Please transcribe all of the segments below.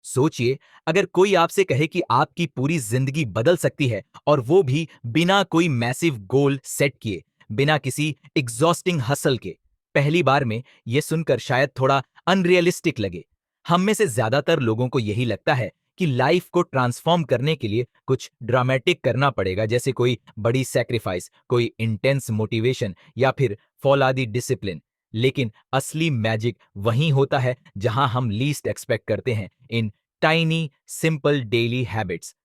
सोचिए, अगर कोई आपसे कहे कि आपकी पूरी जिंदगी बदल सकती है और वो भी बिना कोई मैसिव गोल सेट किए, बिना किसी एग्जॉस्टिंग हसल के। पहली बार में यह सुनकर शायद थोड़ा अनरियलिस्टिक लगे। हम में से ज्यादातर लोगों को यही लगता है कि लाइफ को ट्रांसफॉर्म करने के लिए कुछ ड्रामेटिक करना पड़ेगा, जैसे कोई बड़ी सैक्रिफाइस, कोई इंटेंस मोटिवेशन या फिर फौलादी डिसिप्लिन। लेकिन असली मैजिक वहीं होता है जहां हम लीस्ट एक्सपेक्ट करते हैं, इन टाइनी सिंपल डेली हैबिट्स।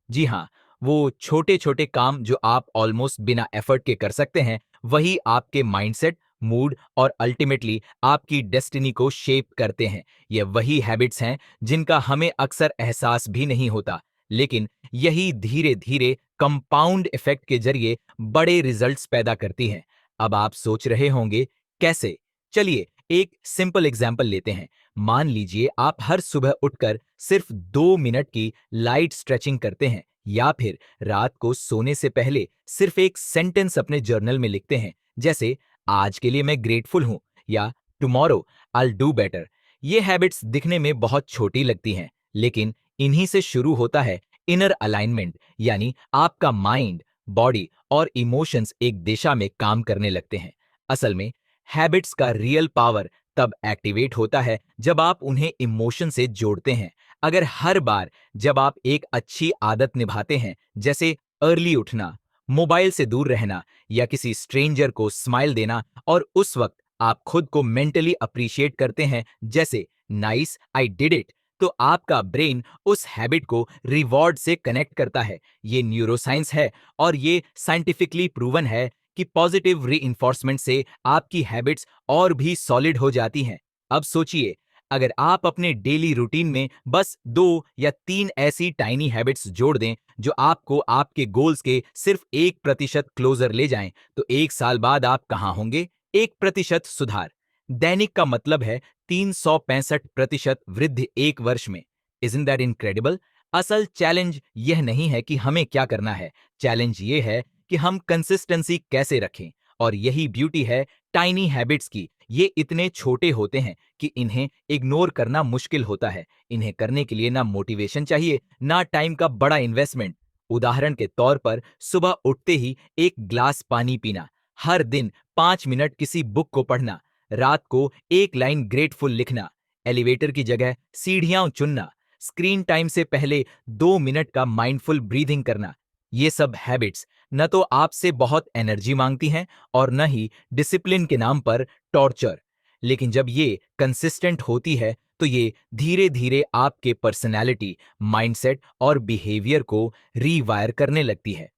जी हाँ, वो छोटे छोटे काम जो आप ऑलमोस्ट बिना एफर्ट के कर सकते हैं, वही आपके माइंडसेट, मूड और अल्टीमेटली आपकी डेस्टिनी को शेप करते हैं। ये वही हैबिट्स हैं जिनका हमें अक्सर एहसास भी नहीं होता, लेकिन यही धीरे धीरे कंपाउंड इफेक्ट के जरिए बड़े रिजल्ट्स पैदा करती हैं। अब आप सोच रहे होंगे, कैसे? चलिए एक सिंपल एग्जाम्पल लेते हैं। मान लीजिए आप हर सुबह उठकर सिर्फ 2 मिनट की लाइट स्ट्रेचिंग करते हैं, या फिर रात को सोने से पहले सिर्फ एक सेंटेंस अपने जर्नल में लिखते हैं, जैसे आज के लिए मैं ग्रेटफुल हूं या टुमारो आई डू बेटर। ये हैबिट्स दिखने में बहुत छोटी लगती हैं, लेकिन इन्हीं से शुरू होता है इनर अलाइनमेंट, यानी आपका माइंड, बॉडी और इमोशंस एक दिशा में काम करने लगते हैं। असल में हैबिट्स का रियल पावर तब एक्टिवेट होता है जब आप उन्हें इमोशन से जोड़ते हैं। अगर हर बार जब आप एक अच्छी आदत निभाते हैं, जैसे अर्ली उठना, मोबाइल से दूर रहना या किसी स्ट्रेंजर को स्माइल देना, और उस वक्त आप खुद को मेंटली अप्रिशिएट करते हैं, जैसे नाइस आई डिड इट, तो आपका ब्रेन उस हैबिट को रिवॉर्ड से कनेक्ट करता है। ये न्यूरोसाइंस है और ये साइंटिफिकली प्रूवन है कि पॉजिटिव रीइंफोर्समेंट से आपकी हैबिट्स और भी सॉलिड हो जाती हैं। अब सोचिए, अगर आप अपने डेली रूटीन में बस 2 या 3 ऐसी टाइनी हैबिट्स जोड़ दें जो आपको आपके गोल्स के सिर्फ 1% क्लोजर ले जाएं, तो 1 साल बाद आप कहां होंगे? 1% सुधार। दैनिक का मतलब है 365% वृद्धि 1 वर्ष में। Isn't that incredible? असल चैलेंज यह नहीं है कि हमें क्या करना है, चैलेंज यह है कि हम कंसिस्टेंसी कैसे रखें। और यही ब्यूटी है टाइनी हैबिट्स की। ये इतने छोटे होते हैं कि इन्हें इग्नोर करना मुश्किल होता है। इन्हें करने के लिए ना मोटिवेशन चाहिए, ना टाइम का बड़ा इन्वेस्टमेंट। उदाहरण के तौर पर, सुबह उठते ही एक ग्लास पानी पीना, हर दिन 5 मिनट किसी बुक को पढ़ना, रात को एक लाइन ग्रेटफुल लिखना, एलिवेटर की जगह सीढ़ियां चुनना, स्क्रीन टाइम से पहले 2 मिनट का माइंडफुल ब्रीदिंग करना। ये सब हैबिट्स न तो आपसे बहुत एनर्जी मांगती हैं और न ही डिसिप्लिन के नाम पर टॉर्चर। लेकिन जब ये कंसिस्टेंट होती है, तो ये धीरे धीरे आपके पर्सनैलिटी, माइंडसेट और बिहेवियर को रीवायर करने लगती है।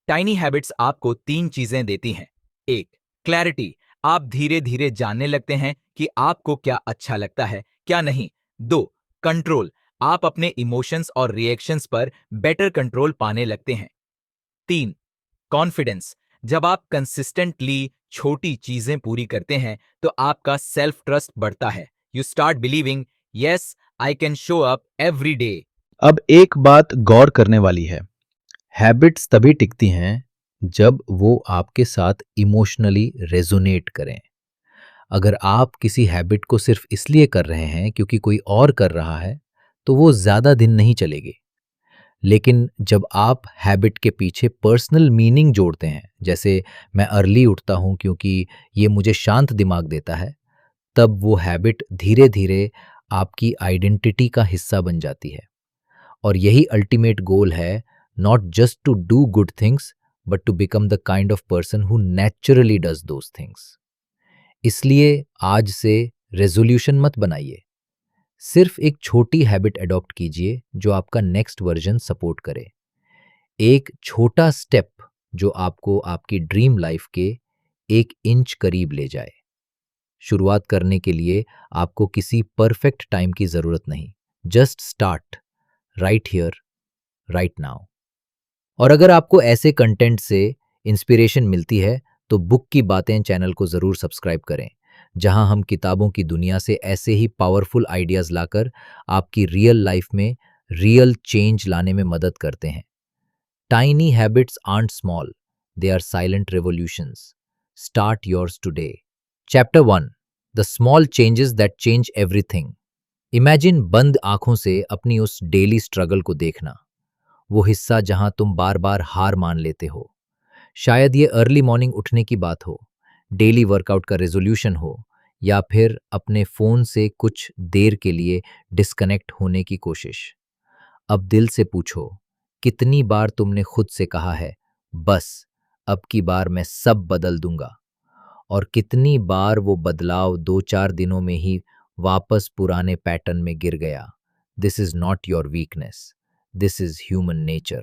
टाइनी हैबिट्स आपको 3 चीजें देती हैं। एक, क्लैरिटी। आप धीरे धीरे जानने लगते हैं कि आपको क्या अच्छा लगता है, क्या नहीं। 2, कंट्रोल। आप अपने इमोशंस और रिएक्शंस पर बेटर कंट्रोल पाने लगते हैं। 3, कॉन्फिडेंस। जब आप कंसिस्टेंटली छोटी चीजें पूरी करते हैं, तो आपका सेल्फ ट्रस्ट बढ़ता है। You start believing, yes I can show up every day. अब एक बात गौर करने वाली है, हैबिट्स तभी टिकती हैं जब वो आपके साथ इमोशनली रेजोनेट करें। अगर आप किसी हैबिट को सिर्फ इसलिए कर रहे हैं क्योंकि कोई और कर रहा है, तो वो ज़्यादा दिन नहीं चलेगी। लेकिन जब आप हैबिट के पीछे पर्सनल मीनिंग जोड़ते हैं, जैसे मैं अर्ली उठता हूँ क्योंकि ये मुझे शांत दिमाग देता है, तब वो हैबिट धीरे धीरे आपकी आइडेंटिटी का हिस्सा बन जाती है। और यही अल्टीमेट गोल है, not just to do good things but to become the kind of person who naturally does those things. इसलिए आज से रेजोल्यूशन मत बनाइए, सिर्फ एक छोटी हैबिट अडॉप्ट कीजिए जो आपका नेक्स्ट वर्जन सपोर्ट करे। एक छोटा स्टेप जो आपको आपकी ड्रीम लाइफ के 1 इंच करीब ले जाए। शुरुआत करने के लिए आपको किसी परफेक्ट टाइम की जरूरत नहीं, just start right here right now. और अगर आपको ऐसे कंटेंट से इंस्पिरेशन मिलती है, तो बुक की बातें चैनल को ज़रूर सब्सक्राइब करें, जहां हम किताबों की दुनिया से ऐसे ही पावरफुल आइडियाज़ लाकर आपकी रियल लाइफ में रियल चेंज लाने में मदद करते हैं। Tiny habits are small, they are silent revolutions. Start yours today. Chapter 1, the small changes that change everything. Imagine बंद आंखों से अपनी उस डेली स्ट्रगल को देखना, वो हिस्सा जहां तुम बार बार हार मान लेते हो। शायद ये अर्ली मॉर्निंग उठने की बात हो, डेली वर्कआउट का रेजोल्यूशन हो, या फिर अपने फोन से कुछ देर के लिए डिस्कनेक्ट होने की कोशिश। अब दिल से पूछो, कितनी बार तुमने खुद से कहा है, बस अब की बार मैं सब बदल दूंगा, और कितनी बार वो बदलाव 2-4 दिनों में ही वापस पुराने पैटर्न में गिर गया। This is not your weakness, this is human nature.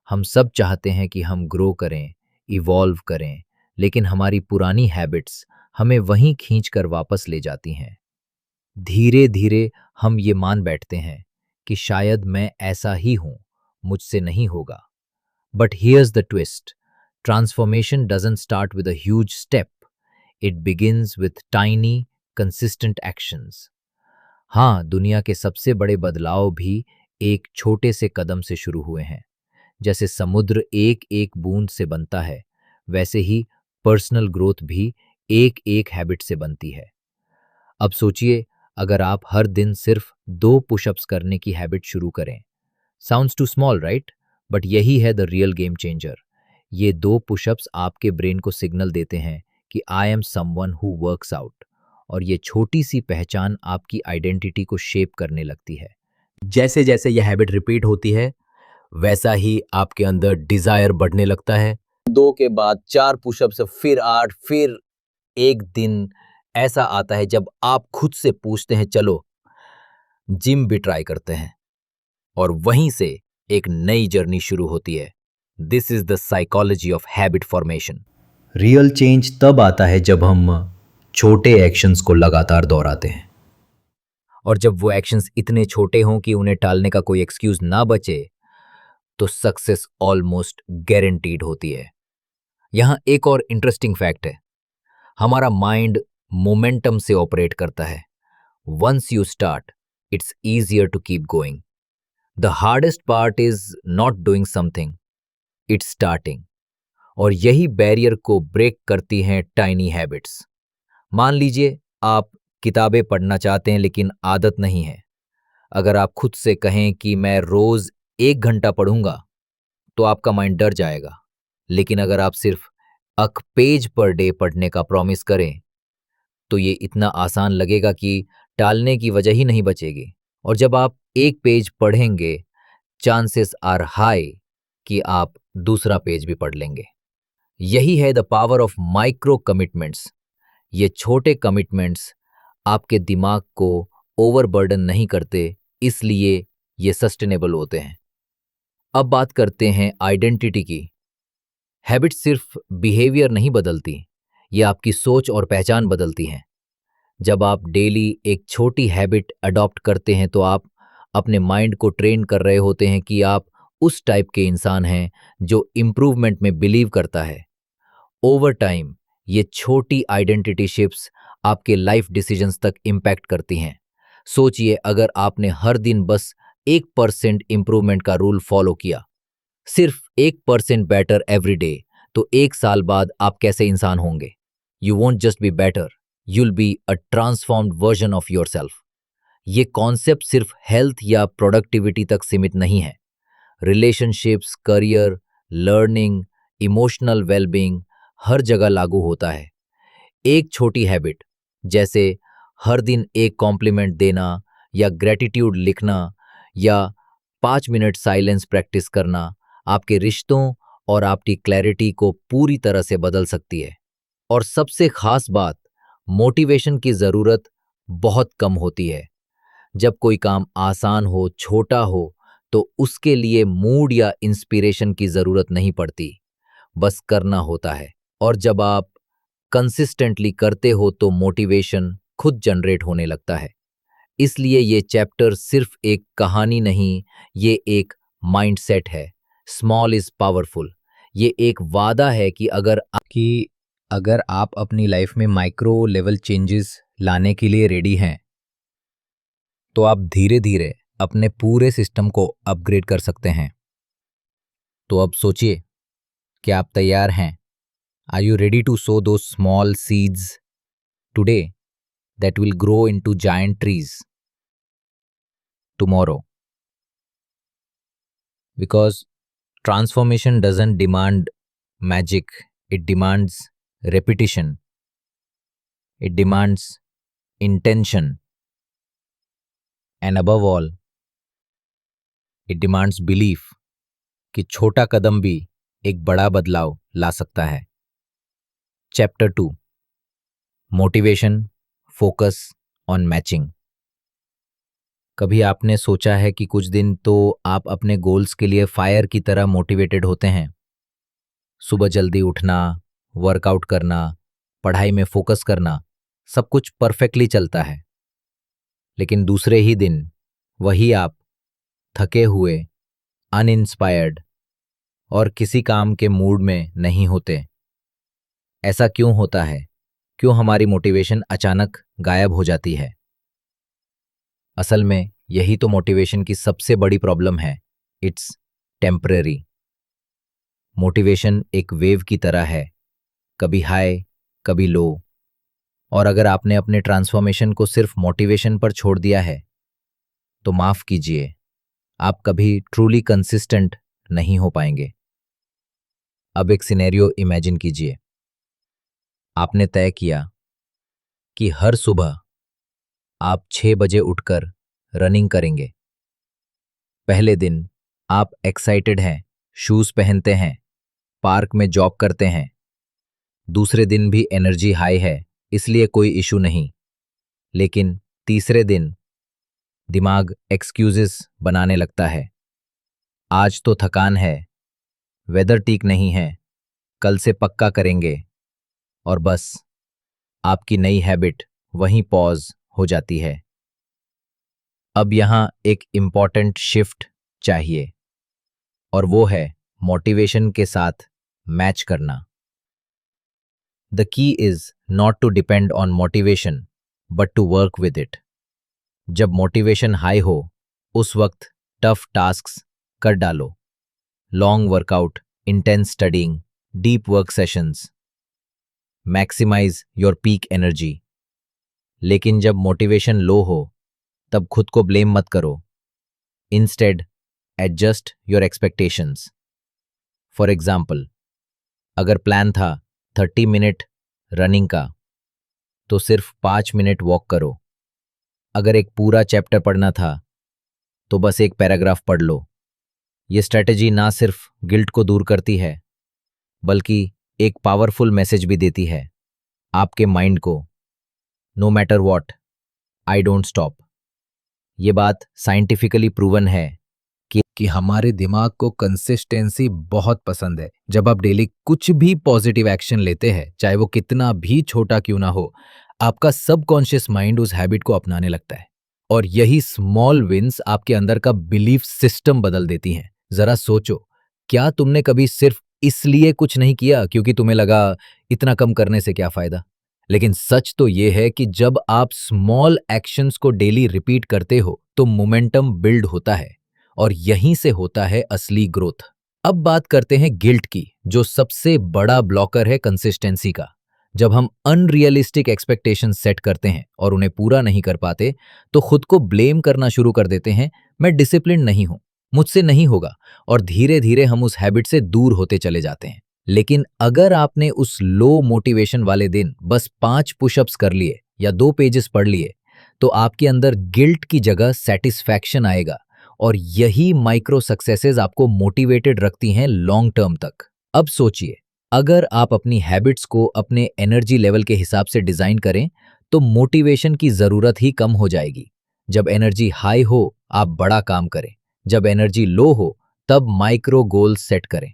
हम सब चाहते हैं कि हम ग्रो करें, इवॉल्व करें, लेकिन हमारी पुरानी हैबिट्स हमें वहीं खींच कर वापस ले जाती हैं। धीरे धीरे हम ये मान बैठते हैं कि शायद मैं ऐसा ही हूं, मुझसे नहीं होगा। But here's the twist, transformation doesn't start with a huge step, it begins with tiny consistent actions. हाँ, दुनिया के सबसे बड़े बदलाव भी एक छोटे से कदम से शुरू हुए हैं। जैसे समुद्र एक एक बूंद से बनता है, वैसे ही पर्सनल ग्रोथ भी एक एक हैबिट से बनती है। अब सोचिए, अगर आप हर दिन सिर्फ 2 पुशअप्स करने की हैबिट शुरू करें। Sounds too small right, but यही है द रियल गेम चेंजर। ये 2 पुशअप्स आपके ब्रेन को सिग्नल देते हैं कि आई am someone who works out, और ये छोटी सी पहचान आपकी आइडेंटिटी को शेप करने लगती है। जैसे जैसे यह हैबिट रिपीट होती है, वैसा ही आपके अंदर डिजायर बढ़ने लगता है। 2 के बाद 4 पुशअप्स, फिर 8, फिर एक दिन ऐसा आता है जब आप खुद से पूछते हैं, चलो जिम भी ट्राई करते हैं, और वहीं से एक नई जर्नी शुरू होती है। This is the psychology of habit formation. Real change तब आता है जब हम छोटे एक्शंस को लगातार दोहराते हैं, और जब वो एक्शंस इतने छोटे हों कि उन्हें टालने का कोई एक्सक्यूज ना बचे, तो सक्सेस ऑलमोस्ट गारंटीड होती है। यहां एक और इंटरेस्टिंग फैक्ट है, हमारा माइंड मोमेंटम से ऑपरेट करता है। Once you start, it's easier to keep going. The hardest part is not doing something, it's starting. और यही बैरियर को ब्रेक करती हैं टाइनी हैबिट्स। मान लीजिए आप किताबें पढ़ना चाहते हैं लेकिन आदत नहीं है। अगर आप खुद से कहें कि मैं रोज 1 घंटा पढ़ूंगा, तो आपका माइंड डर जाएगा। लेकिन अगर आप सिर्फ अ पेज पर डे पढ़ने का प्रॉमिस करें, तो ये इतना आसान लगेगा कि टालने की वजह ही नहीं बचेगी। और जब आप एक पेज पढ़ेंगे, चांसेस आर हाई कि आप दूसरा पेज भी पढ़ लेंगे। यही है the power of micro commitments. ये छोटे कमिटमेंट्स आपके दिमाग को ओवरबर्डन नहीं करते, इसलिए ये सस्टेनेबल होते हैं। अब बात करते हैं आइडेंटिटी की। हैबिट सिर्फ बिहेवियर नहीं बदलती, ये आपकी सोच और पहचान बदलती हैं। जब आप डेली एक छोटी हैबिट अडॉप्ट करते हैं, तो आप अपने माइंड को ट्रेन कर रहे होते हैं कि आप उस टाइप के इंसान हैं जो इम्प्रूवमेंट में बिलीव करता है। ओवर टाइम ये छोटी आइडेंटिटी शिफ्ट्स आपके लाइफ डिसीजंस तक इम्पैक्ट करती हैं। सोचिए, अगर आपने हर दिन बस 1% इम्प्रूवमेंट का रूल फॉलो किया, सिर्फ 1% बेटर एवरी डे, तो 1 साल बाद आप कैसे इंसान होंगे? You won't just be better, you'll be a transformed version of yourself. ये कॉन्सेप्ट सिर्फ हेल्थ या प्रोडक्टिविटी तक सीमित नहीं है। Relationships, career, learning, emotional wellbeing, हर जगह लागू होता है। एक छोटी हैबिट, जैसे हर दिन एक कॉम्प्लीमेंट देना, या ग्रेटिट्यूड लिखना, या 5 मिनट साइलेंस प्रैक्टिस करना, आपके रिश्तों और आपकी क्लैरिटी को पूरी तरह से बदल सकती है। और सबसे खास बात, मोटिवेशन की ज़रूरत बहुत कम होती है। जब कोई काम आसान हो, छोटा हो, तो उसके लिए मूड या इंस्पिरेशन की ज़रूरत नहीं पड़ती, बस करना होता है। और जब आप कंसिस्टेंटली करते हो, तो मोटिवेशन खुद जनरेट होने लगता है। इसलिए ये चैप्टर सिर्फ एक कहानी नहीं, ये एक माइंडसेट है। Small is powerful. ये एक वादा है कि अगर आप अपनी लाइफ में माइक्रो लेवल चेंजेस लाने के लिए रेडी हैं, तो आप धीरे धीरे अपने पूरे सिस्टम को अपग्रेड कर सकते हैं। तो अब सोचिए, क्या आप तैयार हैं? आर यू रेडी टू सो दो small seeds today that will grow into giant trees? tomorrow. Because transformation doesn't demand magic, it demands repetition, it demands intention, and above all, it demands belief कि छोटा कदम भी एक बड़ा बदलाव ला सकता है. Chapter 2 motivation focus on matching. कभी आपने सोचा है कि कुछ दिन तो आप अपने गोल्स के लिए फायर की तरह मोटिवेटेड होते हैं. सुबह जल्दी उठना, वर्कआउट करना, पढ़ाई में फोकस करना, सब कुछ परफेक्टली चलता है. लेकिन दूसरे ही दिन वही आप थके हुए, अनइंस्पायर्ड और किसी काम के मूड में नहीं होते. ऐसा क्यों होता है? क्यों हमारी मोटिवेशन अचानक गायब हो जाती है? असल में यही तो मोटिवेशन की सबसे बड़ी प्रॉब्लम है. It's temporary. मोटिवेशन एक वेव की तरह है, कभी हाई कभी लो. और अगर आपने अपने ट्रांसफॉर्मेशन को सिर्फ मोटिवेशन पर छोड़ दिया है तो माफ कीजिए, आप कभी ट्रूली कंसिस्टेंट नहीं हो पाएंगे. अब एक सिनेरियो इमेजिन कीजिए. आपने तय किया कि हर सुबह आप 6 बजे उठकर रनिंग करेंगे. पहले दिन आप एक्साइटेड हैं, शूज पहनते हैं, पार्क में जॉग करते हैं. दूसरे दिन भी एनर्जी हाई है, इसलिए कोई इशू नहीं. लेकिन तीसरे दिन दिमाग एक्सक्यूजेस बनाने लगता है. आज तो थकान है, वेदर ठीक नहीं है, कल से पक्का करेंगे. और बस आपकी नई हैबिट वहीं पॉज हो जाती है. अब यहाँ एक इम्पॉर्टेंट शिफ्ट चाहिए और वो है मोटिवेशन के साथ मैच करना. The key is not to depend on motivation but to work with it. जब मोटिवेशन हाई हो उस वक्त टफ टास्क्स कर डालो. Long workout, intense studying, deep work sessions. Maximise your peak energy. लेकिन जब मोटिवेशन लो हो तब खुद को ब्लेम मत करो. Instead adjust your expectations. For example, अगर प्लान था 30 मिनट रनिंग का तो सिर्फ 5 मिनट वॉक करो. अगर एक पूरा चैप्टर पढ़ना था तो बस एक पैराग्राफ पढ़ लो. ये स्ट्रैटेजी ना सिर्फ गिल्ट को दूर करती है बल्कि एक पावरफुल मैसेज भी देती है आपके माइंड को. No matter what, I don't stop. ये बात साइंटिफिकली प्रूवन है कि हमारे दिमाग को कंसिस्टेंसी बहुत पसंद है. जब आप डेली कुछ भी पॉजिटिव एक्शन लेते हैं, चाहे वो कितना भी छोटा क्यों ना हो, आपका सबकॉन्शियस माइंड उस हैबिट को अपनाने लगता है. और यही स्मॉल विंस आपके अंदर का बिलीफ सिस्टम बदल देती हैं. जरा सोचो, क्या तुमने कभी सिर्फ इसलिए कुछ नहीं किया क्योंकि तुम्हें लगा इतना कम करने से क्या फायदा? लेकिन सच तो ये है कि जब आप स्मॉल एक्शंस को डेली रिपीट करते हो तो मोमेंटम बिल्ड होता है और यहीं से होता है असली ग्रोथ. अब बात करते हैं गिल्ट की, जो सबसे बड़ा ब्लॉकर है कंसिस्टेंसी का. जब हम अनरियलिस्टिक एक्सपेक्टेशन सेट करते हैं और उन्हें पूरा नहीं कर पाते तो खुद को ब्लेम करना शुरू कर देते हैं. मैं डिसिप्लिन नहीं हूं, मुझसे नहीं होगा. और धीरे धीरे हम उस हैबिट से दूर होते चले जाते हैं. लेकिन अगर आपने उस लो मोटिवेशन वाले दिन बस 5 पुशअप्स कर लिए या 2 पेजेस पढ़ लिए तो आपके अंदर गिल्ट की जगह सेटिस्फैक्शन आएगा. और यही माइक्रो सक्सेसेस आपको मोटिवेटेड रखती हैं लॉन्ग टर्म तक. अब सोचिए, अगर आप अपनी हैबिट्स को अपने एनर्जी लेवल के हिसाब से डिजाइन करें तो मोटिवेशन की जरूरत ही कम हो जाएगी. जब एनर्जी हाई हो आप बड़ा काम करें, जब एनर्जी लो हो तब माइक्रो गोल्स सेट करें.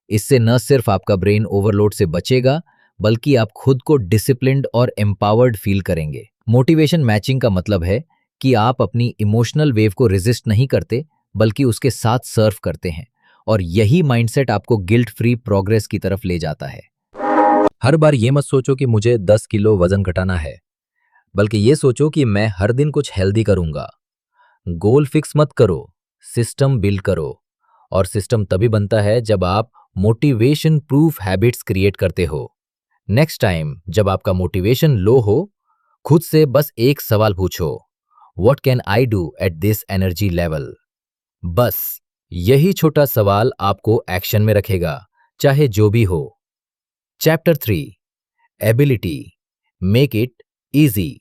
इससे न सिर्फ आपका ब्रेन ओवरलोड से बचेगा बल्कि आप खुद को डिसिप्लिन्ड और एम्पावर्ड फील करेंगे. मोटिवेशन मैचिंग का मतलब है कि आप अपनी इमोशनल वेव को रेजिस्ट नहीं करते बल्कि उसके साथ सर्व करते हैं. और यही माइंडसेट आपको गिल्ट फ्री प्रोग्रेस की तरफ ले जाता है. हर बार ये मत सोचो कि मुझे 10 किलो वजन घटाना है, बल्कि ये सोचो कि मैं हर दिन कुछ हेल्दी करूंगा. गोल फिक्स मत करो, सिस्टम बिल्ड करो. और सिस्टम तभी बनता है जब आप मोटिवेशन प्रूफ हैबिट्स क्रिएट करते हो. नेक्स्ट टाइम जब आपका मोटिवेशन लो हो, खुद से बस एक सवाल पूछो, what can I do at this energy level? बस यही छोटा सवाल आपको एक्शन में रखेगा, चाहे जो भी हो। Chapter 3, ability, make it easy.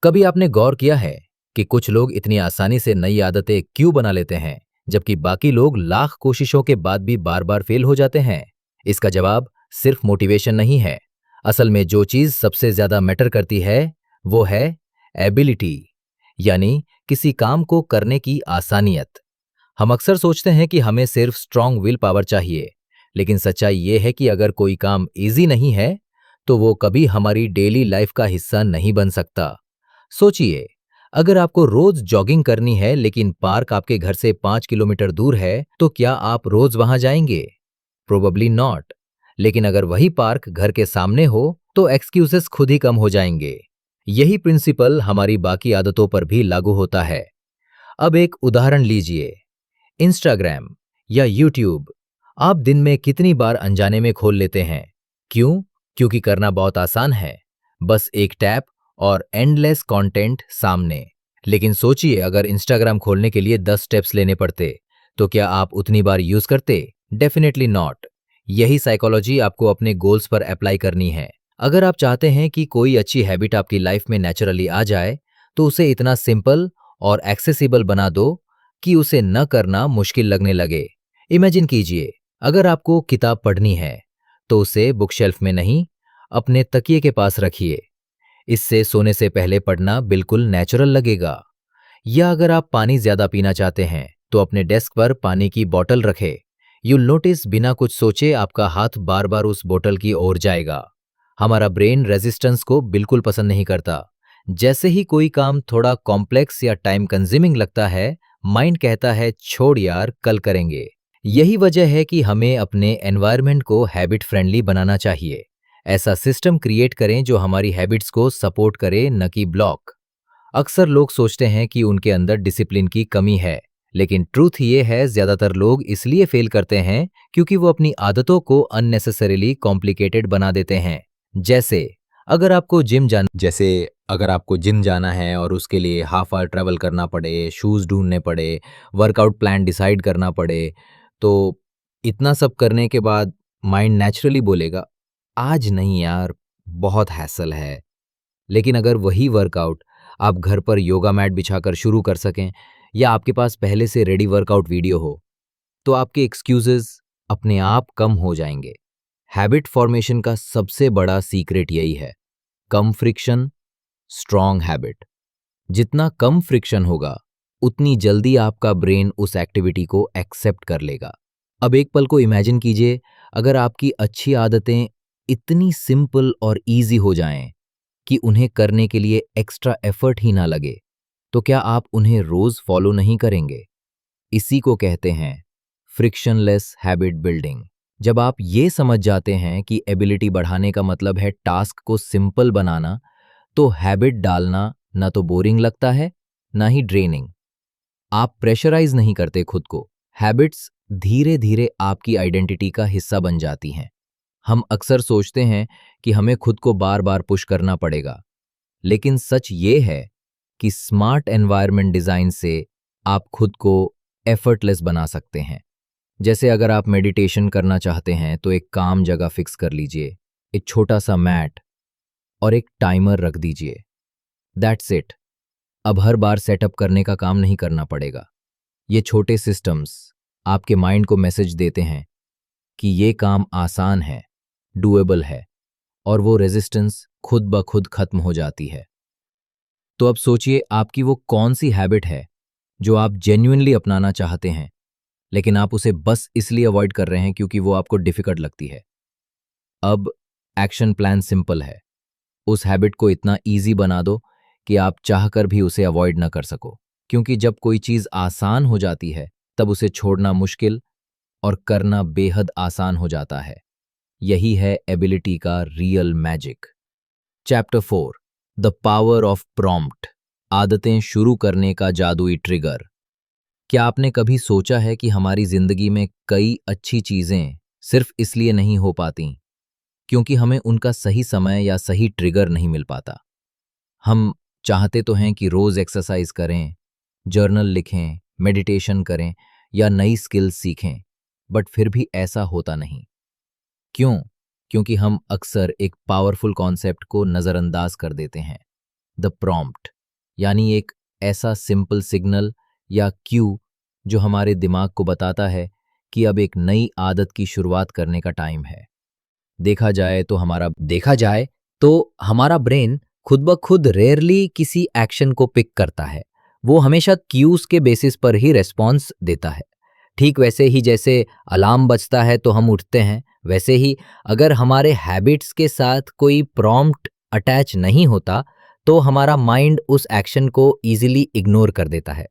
कभी आपने गौर किया है कि कुछ लोग इतनी आसानी से नई आदतें क्यों बना लेते हैं, जबकि बाकी लोग लाख कोशिशों के बाद भी बार बार फेल हो जाते हैं? इसका जवाब सिर्फ मोटिवेशन नहीं है। असल में जो चीज सबसे ज्यादा मैटर करती है वो है एबिलिटी, यानी किसी काम को करने की आसानियत। हम अक्सर सोचते हैं कि हमें सिर्फ स्ट्रांग विल पावर चाहिए, लेकिन सच्चाई ये है कि अगर कोई काम इजी नहीं है तो वो कभी हमारी डेली लाइफ का हिस्सा नहीं बन सकता। सोचिए, अगर आपको रोज जॉगिंग करनी है लेकिन पार्क आपके घर से 5 किलोमीटर दूर है, तो क्या आप रोज वहां जाएंगे? Probably not. लेकिन अगर वही पार्क घर के सामने हो तो एक्सक्यूजेस खुद ही कम हो जाएंगे। यही प्रिंसिपल हमारी बाकी आदतों पर भी लागू होता है। अब एक उदाहरण लीजिए, इंस्टाग्राम या यूट्यूब। आप दिन में कितनी बार अनजाने में खोल लेते हैं? क्यों? क्योंकि करना बहुत आसान है, बस एक टैप और एंडलेस कंटेंट सामने। लेकिन सोचिए, अगर इंस्टाग्राम खोलने के लिए 10 स्टेप्स लेने पड़ते तो क्या आप उतनी बार यूज करते? Definitely not. यही साइकोलॉजी आपको अपने गोल्स पर अप्लाई करनी है। अगर आप चाहते हैं कि कोई अच्छी हैबिट आपकी लाइफ में नेचुरली आ जाए, तो उसे इतना सिंपल और एक्सेसिबल बना दो कि उसे न करना मुश्किल लगने लगे। इमेजिन कीजिए, अगर आपको किताब पढ़नी है तो उसे बुक शेल्फ में नहीं, अपने तकिए के पास रखिए। इससे सोने से पहले पढ़ना बिल्कुल नेचुरल लगेगा। या अगर आप पानी ज्यादा पीना चाहते हैं तो अपने डेस्क पर पानी की बोतल रखें। यूल नोटिस, बिना कुछ सोचे आपका हाथ बार बार उस बोतल की ओर जाएगा। हमारा ब्रेन रेजिस्टेंस को बिल्कुल पसंद नहीं करता। जैसे ही कोई काम थोड़ा कॉम्प्लेक्स या टाइम कंज्यूमिंग लगता है, माइंड कहता है छोड़ यार, कल करेंगे। यही वजह है कि हमें अपने एनवायरनमेंट को हैबिट फ्रेंडली बनाना चाहिए। ऐसा सिस्टम क्रिएट करें जो हमारी हैबिट्स को सपोर्ट करे, न कि ब्लॉक। अक्सर लोग सोचते हैं कि उनके अंदर डिसिप्लिन की कमी है, लेकिन ट्रूथ ये है, ज्यादातर लोग इसलिए फेल करते हैं क्योंकि वो अपनी आदतों को अननेसेसरीली कॉम्प्लिकेटेड बना देते हैं। जैसे अगर आपको जिम जाना है और उसके लिए हाफ आवर ट्रैवल करना पड़े, शूज़ ढूंढने पड़े, वर्कआउट प्लान डिसाइड करना पड़े, तो इतना सब करने के बाद माइंड नेचुरली बोलेगा आज नहीं यार, बहुत हैसल है। लेकिन अगर वही वर्कआउट आप घर पर योगा मैट बिछाकर शुरू कर सकें, या आपके पास पहले से रेडी वर्कआउट वीडियो हो, तो आपके एक्सक्यूजेस अपने आप कम हो जाएंगे। हैबिट फॉर्मेशन का सबसे बड़ा सीक्रेट यही है, कम फ्रिक्शन, स्ट्रॉन्ग हैबिट। जितना कम फ्रिक्शन होगा, उतनी जल्दी आपका ब्रेन उस एक्टिविटी को एक्सेप्ट कर लेगा। अब एक पल को इमेजिन कीजिए, अगर आपकी अच्छी आदतें इतनी सिंपल और इजी हो जाएं कि उन्हें करने के लिए एक्स्ट्रा एफर्ट ही ना लगे, तो क्या आप उन्हें रोज फॉलो नहीं करेंगे? इसी को कहते हैं फ्रिक्शनलेस हैबिट बिल्डिंग। जब आप ये समझ जाते हैं कि एबिलिटी बढ़ाने का मतलब है टास्क को सिंपल बनाना, तो हैबिट डालना ना तो बोरिंग लगता है, ना ही ड्रेनिंग। आप प्रेशराइज नहीं करते खुद को। हैबिट्स धीरे धीरे आपकी आइडेंटिटी का हिस्सा बन जाती हैं। हम अक्सर सोचते हैं कि हमें खुद को बार बार पुश करना पड़ेगा, लेकिन सच ये है कि स्मार्ट एनवायरनमेंट डिजाइन से आप खुद को एफर्टलेस बना सकते हैं। जैसे अगर आप मेडिटेशन करना चाहते हैं तो एक काम जगह फिक्स कर लीजिए, एक छोटा सा मैट और एक टाइमर रख दीजिए। That's it. अब हर बार सेटअप करने का काम नहीं करना पड़ेगा। ये छोटे सिस्टम्स आपके माइंड को मैसेज देते हैं कि ये काम आसान है, डूएबल है, और वो रेजिस्टेंस खुद ब खुद खत्म हो जाती है। तो अब सोचिए, आपकी वो कौन सी हैबिट है जो आप जेन्युइनली अपनाना चाहते हैं, लेकिन आप उसे बस इसलिए अवॉइड कर रहे हैं क्योंकि वो आपको डिफिकल्ट लगती है। अब एक्शन प्लान सिंपल है। उस हैबिट को इतना ईजी बना दो कि आप चाहकर भी उसे अवॉइड ना कर सको, क्योंकि जब कोई चीज आसान हो जाती है तब उसे छोड़ना मुश्किल और करना बेहद आसान हो जाता है। यही है एबिलिटी का real magic. Chapter 4, the power of prompt, आदतें शुरू करने का जादुई ट्रिगर। क्या आपने कभी सोचा है कि हमारी जिंदगी में कई अच्छी चीजें सिर्फ इसलिए नहीं हो पाती क्योंकि हमें उनका सही समय या सही ट्रिगर नहीं मिल पाता? हम चाहते तो हैं कि रोज एक्सरसाइज करें, जर्नल लिखें, मेडिटेशन करें या नई स्किल्स सीखें, बट फिर भी ऐसा होता नहीं। क्यों? क्योंकि हम अक्सर एक पावरफुल कॉन्सेप्ट को नज़रअंदाज कर देते हैं, द प्रॉम्प्ट, यानी एक ऐसा सिंपल सिग्नल या क्यू जो हमारे दिमाग को बताता है कि अब एक नई आदत की शुरुआत करने का टाइम है। देखा जाए तो हमारा ब्रेन खुद ब खुद रेयरली किसी एक्शन को पिक करता है। वो हमेशा क्यूज के बेसिस पर ही रेस्पॉन्स देता है। ठीक वैसे ही जैसे अलार्म बजता है तो हम उठते हैं, वैसे ही अगर हमारे हैबिट्स के साथ कोई प्रॉम्प्ट अटैच नहीं होता तो हमारा माइंड उस एक्शन को इजीली इग्नोर कर देता है।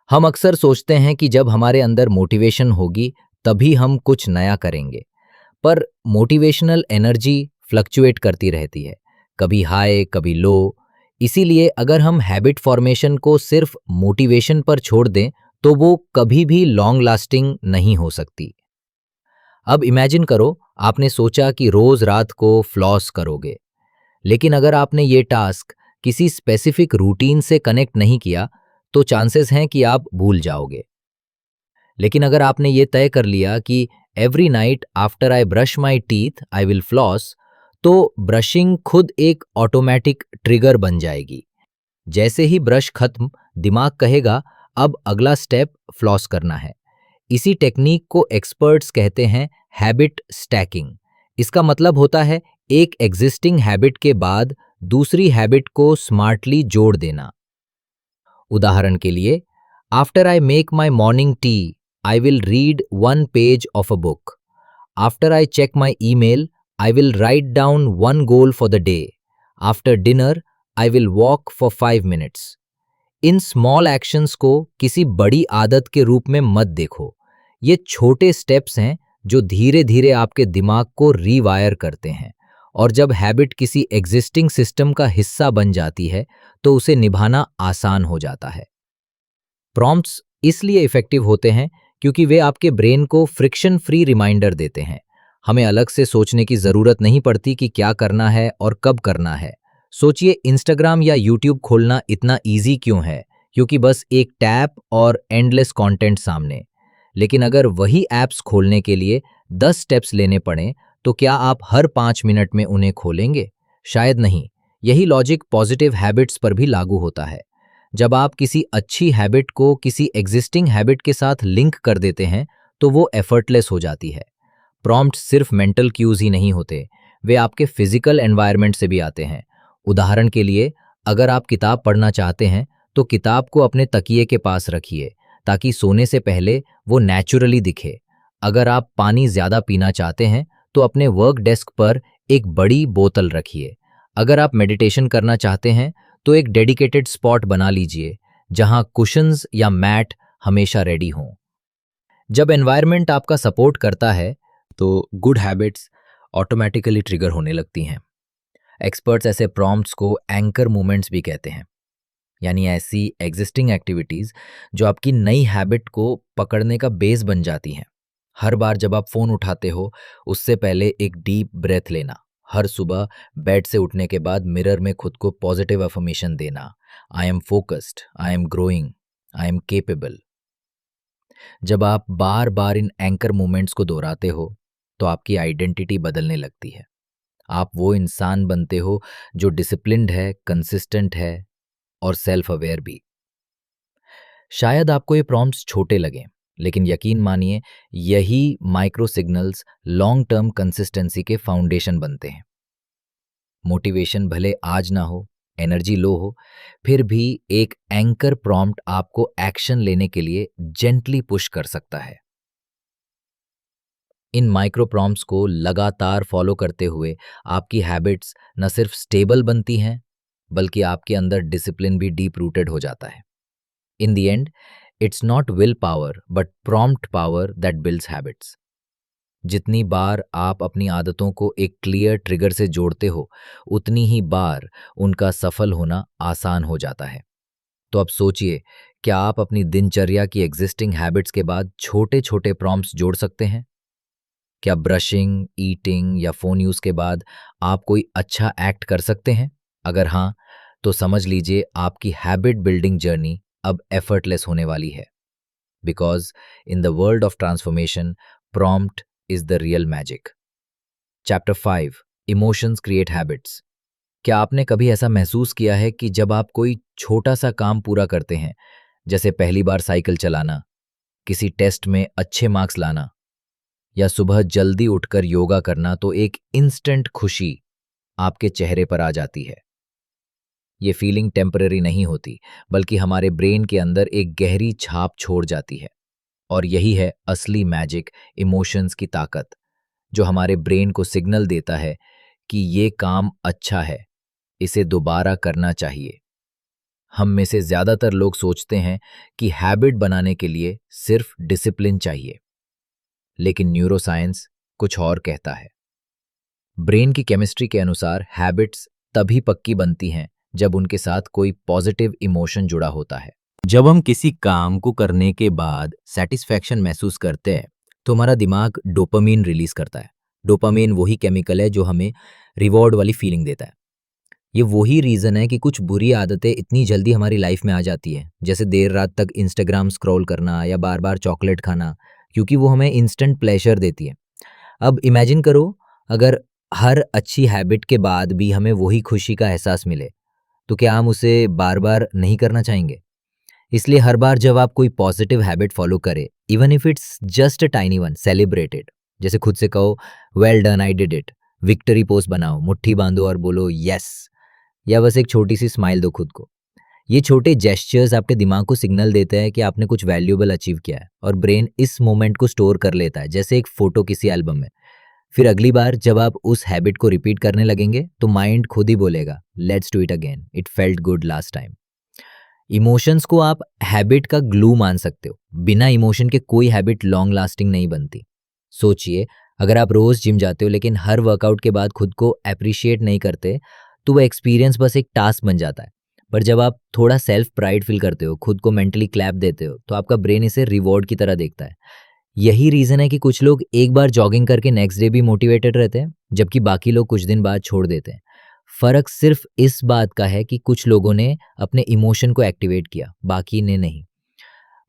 हम अक्सर सोचते हैं कि जब हमारे अंदर मोटिवेशन होगी तभी हम कुछ नया करेंगे, पर मोटिवेशनल एनर्जी फ्लक्चुएट करती रहती है, कभी हाई कभी लो। इसीलिए अगर हम हैबिट फॉर्मेशन को सिर्फ मोटिवेशन पर छोड़ दें तो वो कभी भी लॉन्ग लास्टिंग नहीं हो सकती। अब इमेजिन करो, आपने सोचा कि रोज रात को फ्लॉस करोगे, लेकिन अगर आपने ये टास्क किसी स्पेसिफिक रूटीन से कनेक्ट नहीं किया तो चांसेस हैं कि आप भूल जाओगे। लेकिन अगर आपने ये तय कर लिया कि every night after I brush my teeth I will floss, तो ब्रशिंग खुद एक ऑटोमेटिक ट्रिगर बन जाएगी। जैसे ही ब्रश खत्म, दिमाग कहेगा अब अगला स्टेप फ्लॉस करना है। इसी टेक्निक को एक्सपर्ट्स कहते हैं हैबिट स्टैकिंग। इसका मतलब होता है एक एग्जिस्टिंग हैबिट के बाद दूसरी हैबिट को स्मार्टली जोड़ देना। उदाहरण के लिए, after I make my morning tea I will read one page of a book. After I check my email I will write down one goal for the day. After dinner I will walk for 5 minutes. इन small actions को किसी बड़ी आदत के रूप में मत देखो। ये छोटे स्टेप्स हैं जो धीरे धीरे आपके दिमाग को रीवायर करते हैं, और जब हैबिट किसी एग्जिस्टिंग सिस्टम का हिस्सा बन जाती है तो उसे निभाना आसान हो जाता है। प्रॉम्प्ट्स इसलिए इफेक्टिव होते हैं क्योंकि वे आपके ब्रेन को फ्रिक्शन फ्री रिमाइंडर देते हैं। हमें अलग से सोचने की जरूरत नहीं पड़ती कि क्या करना है और कब करना है। सोचिए, इंस्टाग्राम या यूट्यूब खोलना इतना इजी क्यों है? क्योंकि बस एक टैप और एंडलेस कंटेंट सामने। लेकिन अगर वही ऐप्स खोलने के लिए 10 स्टेप्स लेने पड़ें तो क्या आप हर 5 मिनट में उन्हें खोलेंगे? शायद नहीं। यही लॉजिक पॉजिटिव हैबिट्स पर भी लागू होता है। जब आप किसी अच्छी हैबिट को किसी एग्जिस्टिंग हैबिट के साथ लिंक कर देते हैं तो वो एफर्टलेस हो जाती है। प्रॉम्प्ट सिर्फ मेंटल क्यूज ही नहीं होते, वे आपके फिजिकल एनवायरनमेंट से भी आते हैं। उदाहरण के लिए, अगर आप किताब पढ़ना चाहते हैं तो किताब को अपने तकिए के पास रखिए ताकि सोने से पहले वो नेचुरली दिखे। अगर आप पानी ज्यादा पीना चाहते हैं तो अपने वर्क डेस्क पर एक बड़ी बोतल रखिए। अगर आप मेडिटेशन करना चाहते हैं तो एक डेडिकेटेड स्पॉट बना लीजिए जहां कुशन्स या मैट हमेशा रेडी हों। जब एनवायरनमेंट आपका सपोर्ट करता है तो गुड हैबिट्स ऑटोमेटिकली ट्रिगर होने लगती हैं। एक्सपर्ट्स ऐसे प्रॉम्प्ट्स को एंकर मूवमेंट्स भी कहते हैं, यानी ऐसी एग्जिस्टिंग एक्टिविटीज जो आपकी नई हैबिट को पकड़ने का बेस बन जाती हैं। हर बार जब आप फोन उठाते हो उससे पहले एक डीप ब्रेथ लेना। हर सुबह बेड से उठने के बाद मिरर में खुद को पॉजिटिव अफर्मेशन देना, I am focused, I am growing, I am capable. जब आप बार बार इन एंकर मूवमेंट्स को दोहराते हो तो आपकी आइडेंटिटी बदलने लगती है। आप वो इंसान बनते हो जो डिसिप्लिन्ड है, कंसिस्टेंट है और सेल्फ अवेयर भी। शायद आपको ये प्रॉम्प्ट्स छोटे लगें, लेकिन यकीन मानिए यही micro signals long term consistency के फाउंडेशन बनते हैं। मोटिवेशन भले आज ना हो, एनर्जी लो हो, फिर भी एक एंकर प्रॉम्प्ट आपको एक्शन लेने के लिए जेंटली पुश कर सकता है। इन माइक्रो प्रॉम्प्ट्स को लगातार फॉलो करते हुए आपकी हैबिट्स न सिर्फ स्टेबल बनती हैं बल्कि आपके अंदर डिसिप्लिन भी डीप रूटेड हो जाता है। In the end, it's not will power but prompt power that builds habits. जितनी बार आप अपनी आदतों को एक क्लियर ट्रिगर से जोड़ते हो उतनी ही बार उनका सफल होना आसान हो जाता है। तो अब सोचिए, क्या आप अपनी दिनचर्या की एग्जिस्टिंग हैबिट्स के बाद छोटे छोटे प्रॉम्प्ट्स जोड़ सकते हैं? क्या ब्रशिंग, ईटिंग या फ़ोन यूज़ के बाद आप कोई अच्छा एक्ट कर सकते हैं? अगर हाँ, तो समझ लीजिए आपकी हैबिट बिल्डिंग जर्नी अब एफर्टलेस होने वाली है। Because in the world of transformation, prompt is the real magic. Chapter 5, emotions create habits. क्या आपने कभी ऐसा महसूस किया है कि जब आप कोई छोटा सा काम पूरा करते हैं, जैसे पहली बार साइकिल चलाना, किसी टेस्ट में अच्छे मार्क्स लाना या सुबह जल्दी उठकर योगा करना, तो एक इंस्टेंट खुशी आपके चेहरे पर आ जाती है। ये फीलिंग टेम्पररी नहीं होती, बल्कि हमारे ब्रेन के अंदर एक गहरी छाप छोड़ जाती है। और यही है असली मैजिक, इमोशंस की ताकत, जो हमारे ब्रेन को सिग्नल देता है कि ये काम अच्छा है, इसे दोबारा करना चाहिए। हम में से ज़्यादातर लोग सोचते हैं कि हैबिट बनाने के लिए सिर्फ डिसिप्लिन चाहिए, लेकिन न्यूरोसाइंस कुछ और कहता है। ब्रेन की केमिस्ट्री के अनुसार हैबिट्स तभी पक्की बनती हैं जब उनके साथ कोई पॉजिटिव इमोशन जुड़ा होता है। जब हम किसी काम को करने के बाद सेटिस्फैक्शन महसूस करते हैं, तो हमारा दिमाग डोपामीन रिलीज करता है। डोपामीन वही केमिकल है जो हमें रिवॉर्ड वाली फीलिंग देता है। ये वही रीज़न है कि कुछ बुरी आदतें इतनी जल्दी हमारी लाइफ में आ जाती हैं, जैसे देर रात तक इंस्टाग्राम स्क्रॉल करना या बार बार चॉकलेट खाना, क्योंकि वो हमें इंस्टेंट प्लेजर देती है। अब इमेजिन करो, अगर हर अच्छी हैबिट के बाद भी हमें वही खुशी का एहसास मिले, तो क्या हम उसे बार बार नहीं करना चाहेंगे? इसलिए हर बार जब आप कोई पॉजिटिव हैबिट फॉलो करें, even if it's just a tiny one, celebrate it. जैसे खुद से कहो, well done, I did it. Victory pose बनाओ, मुट्ठी बांधो और बोलो यस, या बस एक छोटी सी स्माइल दो खुद को। ये छोटे जेस्चर्स आपके दिमाग को सिग्नल देते हैं कि आपने कुछ वैल्यूएबल अचीव किया है, और ब्रेन इस मोमेंट को स्टोर कर लेता है, जैसे एक फोटो किसी एल्बम में। फिर अगली बार जब आप उस हैबिट को रिपीट करने लगेंगे, तो माइंड खुद ही बोलेगा, let's do it again, it felt good last time. Emotions को आप हैबिट का ग्लू मान सकते हो। बिना इमोशन के कोई हैबिट लॉन्ग लास्टिंग नहीं बनती। सोचिए, अगर आप रोज जिम जाते हो लेकिन हर वर्कआउट के बाद खुद को अप्रिशिएट नहीं करते, तो वो एक्सपीरियंस बस एक टास्क बन जाता है। पर जब आप थोड़ा सेल्फ प्राइड फील करते हो, खुद को मेंटली क्लैप देते हो, तो आपका ब्रेन इसे रिवॉर्ड की तरह देखता है। यही रीजन है कि कुछ लोग एक बार जॉगिंग करके नेक्स्ट डे भी मोटिवेटेड रहते हैं, जबकि बाकी लोग कुछ दिन बाद छोड़ देते हैं। फर्क सिर्फ इस बात का है कि कुछ लोगों ने अपने इमोशन को एक्टिवेट किया, बाकी ने नहीं।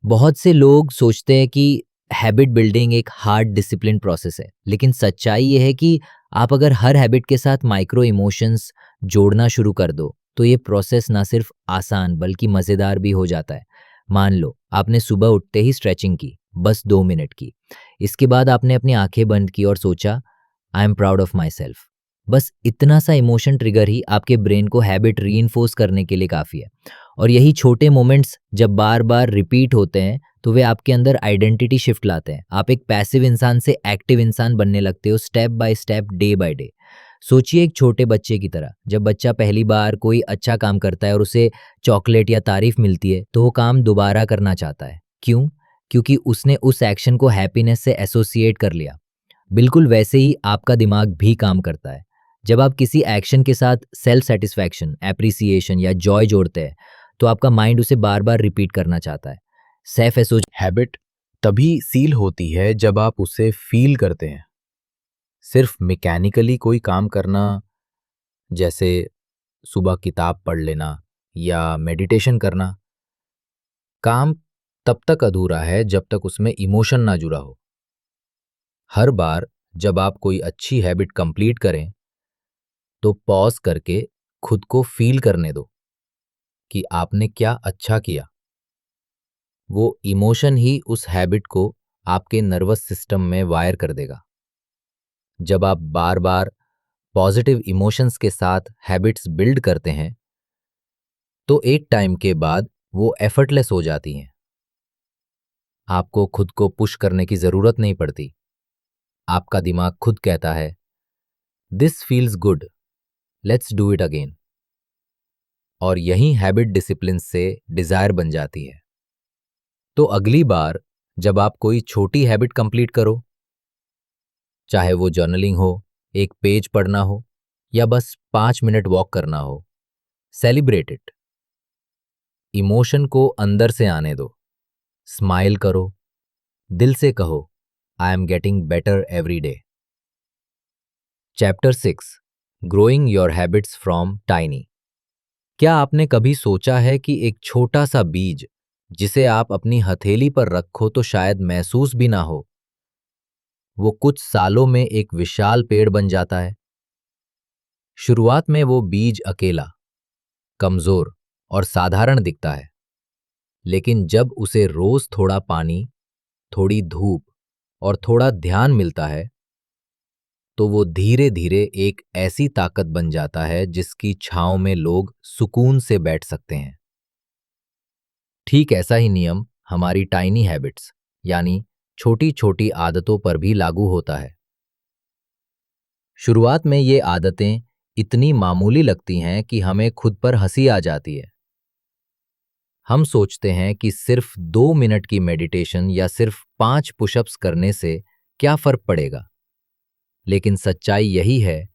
बहुत से लोग सोचते हैं कि हैबिट बिल्डिंग एक हार्ड डिसिप्लिन प्रोसेस है, लेकिन सच्चाई ये है कि आप अगर हर हैबिट के साथ माइक्रो इमोशंस जोड़ना शुरू कर दो, तो ये प्रोसेस ना सिर्फ आसान बल्कि मज़ेदार भी हो जाता है। मान लो आपने सुबह उठते ही स्ट्रेचिंग की, बस 2 मिनट की। इसके बाद आपने अपनी आंखें बंद की और सोचा, I am proud of my self. बस इतना सा इमोशन ट्रिगर ही आपके ब्रेन को हैबिट रीइंफोर्स करने के लिए काफ़ी है। और यही छोटे मोमेंट्स जब बार बार रिपीट होते हैं, तो वे आपके अंदर आइडेंटिटी शिफ्ट लाते हैं। आप एक पैसिव इंसान से एक्टिव इंसान बनने लगते हो, step by step, day by day. सोचिए एक छोटे बच्चे की तरह, जब बच्चा पहली बार कोई अच्छा काम करता है और उसे चॉकलेट या तारीफ मिलती है, तो वो काम दोबारा करना चाहता है। क्यों? क्योंकि उसने उस एक्शन को हैप्पीनेस से एसोसिएट कर लिया। बिल्कुल वैसे ही आपका दिमाग भी काम करता है। जब आप किसी एक्शन के साथ सेल्फ सेटिस्फैक्शन, एप्रिसिएशन या जॉय जोड़ते हैं, तो आपका माइंड उसे बार बार रिपीट करना चाहता है। सेल्फ एसोज हैबिट तभी सील होती है जब आप उसे फील करते हैं। सिर्फ मैकेनिकली कोई काम करना, जैसे सुबह किताब पढ़ लेना या मेडिटेशन करना, काम तब तक अधूरा है जब तक उसमें इमोशन ना जुड़ा हो। हर बार जब आप कोई अच्छी हैबिट कंप्लीट करें, तो पॉज करके खुद को फील करने दो कि आपने क्या अच्छा किया। वो इमोशन ही उस हैबिट को आपके नर्वस सिस्टम में वायर कर देगा। जब आप बार बार पॉजिटिव इमोशंस के साथ हैबिट्स बिल्ड करते हैं, तो एक टाइम के बाद वो एफर्टलेस हो जाती हैं। आपको खुद को पुश करने की ज़रूरत नहीं पड़ती। आपका दिमाग खुद कहता है, this feels good, let's do it again. और यही हैबिट डिसिप्लिन से डिज़ायर बन जाती है। तो अगली बार जब आप कोई छोटी हैबिट कंप्लीट करो, चाहे वो जर्नलिंग हो, एक पेज पढ़ना हो या बस 5 मिनट वॉक करना हो, सेलिब्रेट इट। इमोशन को अंदर से आने दो, स्माइल करो, दिल से कहो, I am getting better every day. Chapter 6, growing your habits from tiny. क्या आपने कभी सोचा है कि एक छोटा सा बीज जिसे आप अपनी हथेली पर रखो तो शायद महसूस भी ना हो, वो कुछ सालों में एक विशाल पेड़ बन जाता है? शुरुआत में वो बीज अकेला, कमजोर और साधारण दिखता है, लेकिन जब उसे रोज थोड़ा पानी, थोड़ी धूप और थोड़ा ध्यान मिलता है, तो वो धीरे धीरे एक ऐसी ताकत बन जाता है जिसकी छांव में लोग सुकून से बैठ सकते हैं। ठीक ऐसा ही नियम हमारी टाइनी हैबिट्स यानी छोटी छोटी आदतों पर भी लागू होता है। शुरुआत में ये आदतें इतनी मामूली लगती हैं कि हमें खुद पर हंसी आ जाती है। हम सोचते हैं कि सिर्फ 2 मिनट की मेडिटेशन या सिर्फ 5 पुशअप्स करने से क्या फर्क पड़ेगा, लेकिन सच्चाई यही है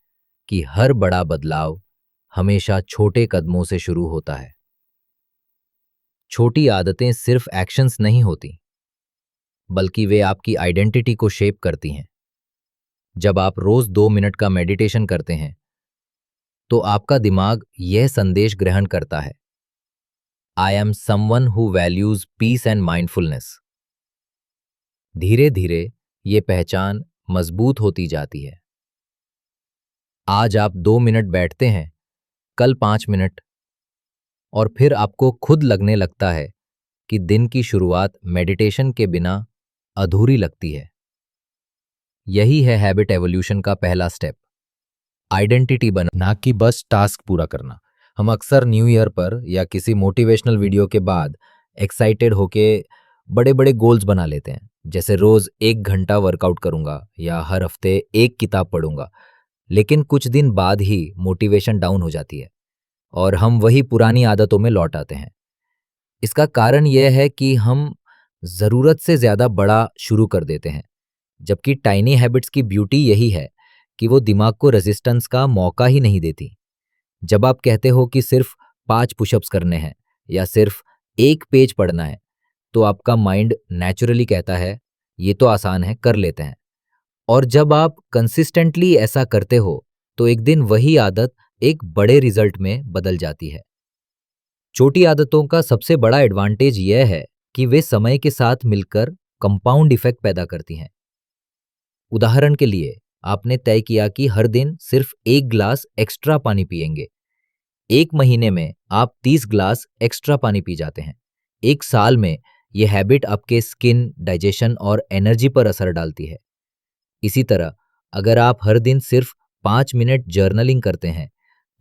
कि हर बड़ा बदलाव हमेशा छोटे कदमों से शुरू होता है। छोटी आदतें सिर्फ एक्शंस नहीं होती, बल्कि वे आपकी आइडेंटिटी को शेप करती हैं। जब आप रोज 2 मिनट का मेडिटेशन करते हैं, तो आपका दिमाग यह संदेश ग्रहण करता है, I am someone who values peace and mindfulness. धीरे धीरे ये पहचान मजबूत होती जाती है। आज आप 2 मिनट बैठते हैं, कल 5 मिनट, और फिर आपको खुद लगने लगता है कि दिन की शुरुआत मेडिटेशन के बिना अधूरी लगती है। यही है हैबिट एवोल्यूशन का पहला स्टेप, आइडेंटिटी बनना, ना कि बस टास्क पूरा करना। हम अक्सर न्यू ईयर पर या किसी मोटिवेशनल वीडियो के बाद एक्साइटेड होके बड़े बड़े गोल्स बना लेते हैं, जैसे रोज 1 घंटा वर्कआउट करूंगा या हर हफ्ते एक किताब पढ़ूंगा। लेकिन कुछ दिन बाद ही मोटिवेशन डाउन हो जाती है और हम वही पुरानी आदतों में लौट आते हैं। इसका कारण यह है कि हम ज़रूरत से ज़्यादा बड़ा शुरू कर देते हैं, जबकि टाइनी हैबिट्स की ब्यूटी यही है कि वो दिमाग को रेजिस्टेंस का मौका ही नहीं देती। जब आप कहते हो कि सिर्फ 5 पुशअप्स करने हैं या सिर्फ 1 पेज पढ़ना है, तो आपका माइंड नेचुरली कहता है ये तो आसान है, कर लेते हैं। और जब आप कंसिस्टेंटली ऐसा करते हो, तो एक दिन वही आदत एक बड़े रिजल्ट में बदल जाती है। छोटी आदतों का सबसे बड़ा एडवांटेज यह है कि वे समय के साथ मिलकर कंपाउंड इफेक्ट पैदा करती हैं। उदाहरण के लिए, आपने तय किया कि हर दिन सिर्फ 1 ग्लास एक्स्ट्रा पानी पिएंगे। 1 महीने में आप 30 ग्लास एक्स्ट्रा पानी पी जाते हैं। 1 साल में यह हैबिट आपके स्किन, डाइजेशन और एनर्जी पर असर डालती है। इसी तरह अगर आप हर दिन सिर्फ 5 मिनट जर्नलिंग करते हैं,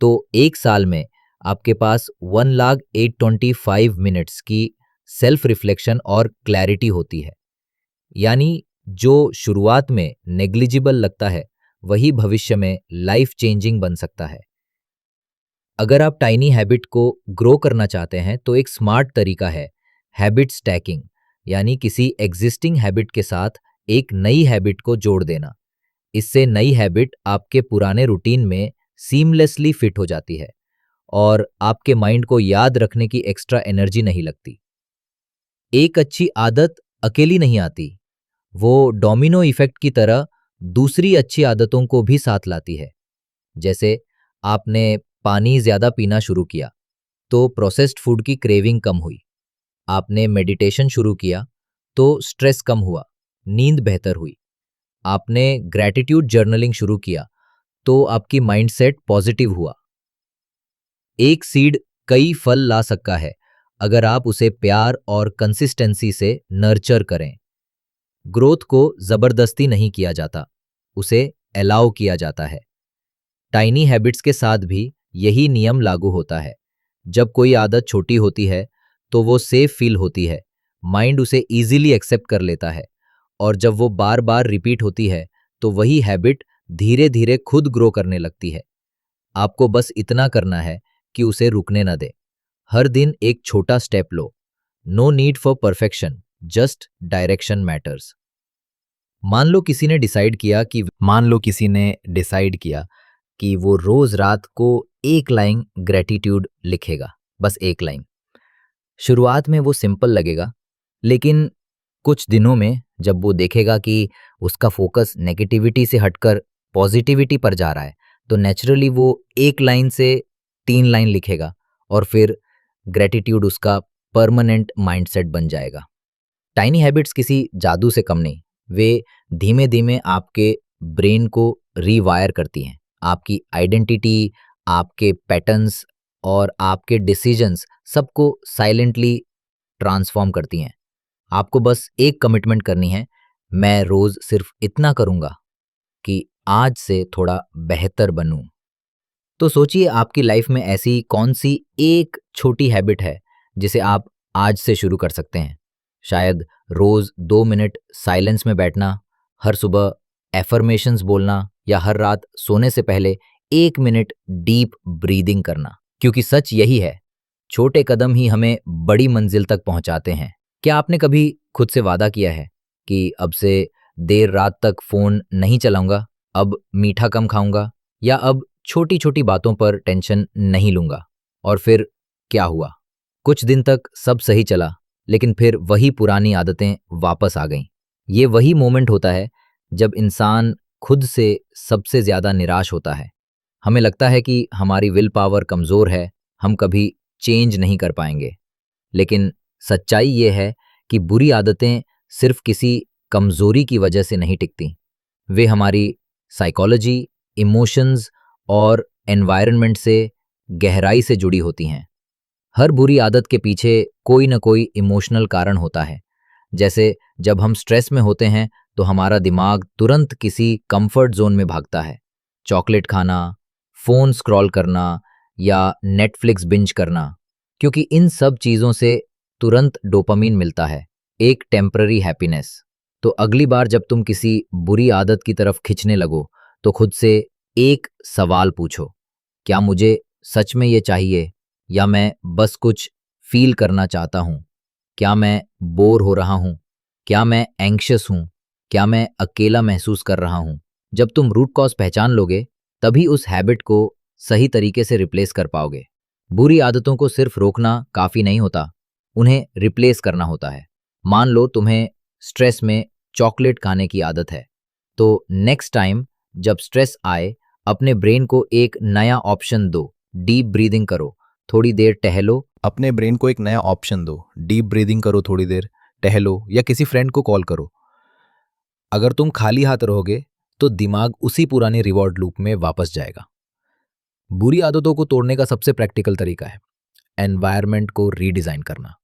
तो 1 साल में आपके पास 1,0825 मिनट्स की सेल्फ रिफ्लेक्शन और क्लैरिटी होती है। यानी जो शुरुआत में नेग्लिजिबल लगता है, वही भविष्य में लाइफ चेंजिंग बन सकता है। अगर आप टाइनी हैबिट को ग्रो करना चाहते हैं, तो एक स्मार्ट तरीका है हैबिट स्टैकिंग, यानी किसी एग्जिस्टिंग हैबिट के साथ एक नई हैबिट को जोड़ देना। इससे नई हैबिट आपके पुराने रूटीन में सीमलेसली फिट हो जाती है और आपके माइंड को याद रखने की एक्स्ट्रा एनर्जी नहीं लगती। एक अच्छी आदत अकेली नहीं आती, वो डोमिनो इफेक्ट की तरह दूसरी अच्छी आदतों को भी साथ लाती है। जैसे आपने पानी ज्यादा पीना शुरू किया, तो प्रोसेस्ड फूड की क्रेविंग कम हुई। आपने मेडिटेशन शुरू किया, तो स्ट्रेस कम हुआ, नींद बेहतर हुई। आपने ग्रैटिट्यूड जर्नलिंग शुरू किया, तो आपकी माइंडसेट पॉजिटिव हुआ। एक सीड कई फल ला सकता है अगर आप उसे प्यार और कंसिस्टेंसी से नर्चर करें। ग्रोथ को जबरदस्ती नहीं किया जाता, उसे अलाउ किया जाता है। टाइनी हैबिट्स के साथ भी यही नियम लागू होता है। जब कोई आदत छोटी होती है, तो वो सेफ फील होती है, माइंड उसे इजीली एक्सेप्ट कर लेता है, और जब वो बार बार रिपीट होती है, तो वही हैबिट धीरे धीरे खुद ग्रो करने लगती है। आपको बस इतना करना है कि उसे रुकने न दे। हर दिन एक छोटा स्टेप लो। No need for perfection, just direction matters. मान लो किसी ने डिसाइड किया कि वो रोज रात को 1 लाइन ग्रेटिट्यूड लिखेगा, बस 1 लाइन। शुरुआत में वो सिंपल लगेगा, लेकिन कुछ दिनों में जब वो देखेगा कि उसका फोकस नेगेटिविटी से हटकर पॉजिटिविटी पर जा रहा है, तो नेचुरली वो 1 लाइन से 3 लाइन लिखेगा और फिर ग्रेटिट्यूड उसका परमानेंट माइंडसेट बन जाएगा। टाइनी हैबिट्स किसी जादू से कम नहीं, वे धीमे धीमे आपके ब्रेन को रीवायर करती हैं। आपकी आइडेंटिटी, आपके पैटर्न्स और आपके डिसीजंस सबको साइलेंटली ट्रांसफॉर्म करती हैं। आपको बस एक कमिटमेंट करनी है, मैं रोज सिर्फ इतना करूंगा कि आज से थोड़ा बेहतर बनूं। तो सोचिए आपकी लाइफ में ऐसी कौन सी एक छोटी हैबिट है जिसे आप आज से शुरू कर सकते हैं। शायद रोज 2 मिनट साइलेंस में बैठना, हर सुबह एफर्मेशंस बोलना या हर रात सोने से पहले 1 मिनट डीप ब्रीदिंग करना। क्योंकि सच यही है, छोटे कदम ही हमें बड़ी मंजिल तक पहुंचाते हैं। क्या आपने कभी खुद से वादा किया है कि अब से देर रात तक फोन नहीं चलाऊंगा, अब मीठा कम खाऊंगा या अब छोटी छोटी बातों पर टेंशन नहीं लूंगा? और फिर क्या हुआ? कुछ दिन तक सब सही चला, लेकिन फिर वही पुरानी आदतें वापस आ गईं। ये वही मोमेंट होता है जब इंसान खुद से सबसे ज्यादा निराश होता है। हमें लगता है कि हमारी विल पावर कमजोर है, हम कभी चेंज नहीं कर पाएंगे। लेकिन सच्चाई ये है कि बुरी आदतें सिर्फ किसी कमजोरी की वजह से नहीं टिकती, वे हमारी साइकोलॉजी, इमोशंस और एनवायरनमेंट से गहराई से जुड़ी होती हैं। हर बुरी आदत के पीछे कोई ना कोई इमोशनल कारण होता है। जैसे जब हम स्ट्रेस में होते हैं तो हमारा दिमाग तुरंत किसी कंफर्ट जोन में भागता है। चॉकलेट खाना, फोन स्क्रॉल करना या नेटफ्लिक्स बिंज करना, क्योंकि इन सब चीज़ों से तुरंत डोपामीन मिलता है, एक टेम्पररी हैप्पीनेस। तो अगली बार जब तुम किसी बुरी आदत की तरफ खिंचने लगो तो खुद से एक सवाल पूछो, क्या मुझे सच में ये चाहिए या मैं बस कुछ फील करना चाहता हूँ? क्या मैं बोर हो रहा हूँ? क्या मैं एंग्शियस हूँ? क्या मैं अकेला महसूस कर रहा हूँ? जब तुम रूट कॉज पहचान लोगे तभी उस हैबिट को सही तरीके से रिप्लेस कर पाओगे। बुरी आदतों को सिर्फ रोकना काफ़ी नहीं होता, उन्हें रिप्लेस करना होता है। मान लो तुम्हें स्ट्रेस में चॉकलेट खाने की आदत है, तो नेक्स्ट टाइम जब स्ट्रेस आए अपने ब्रेन को एक नया ऑप्शन दो, डीप ब्रीदिंग करो, थोड़ी देर टहलो। अपने ब्रेन को एक नया ऑप्शन दो, डीप ब्रीदिंग करो, थोड़ी देर टहलो या किसी फ्रेंड को कॉल करो। अगर तुम खाली हाथ रहोगे तो दिमाग उसी पुराने रिवॉर्ड लूप में वापस जाएगा। बुरी आदतों को तोड़ने का सबसे प्रैक्टिकल तरीका है एनवायरनमेंट को रीडिजाइन करना।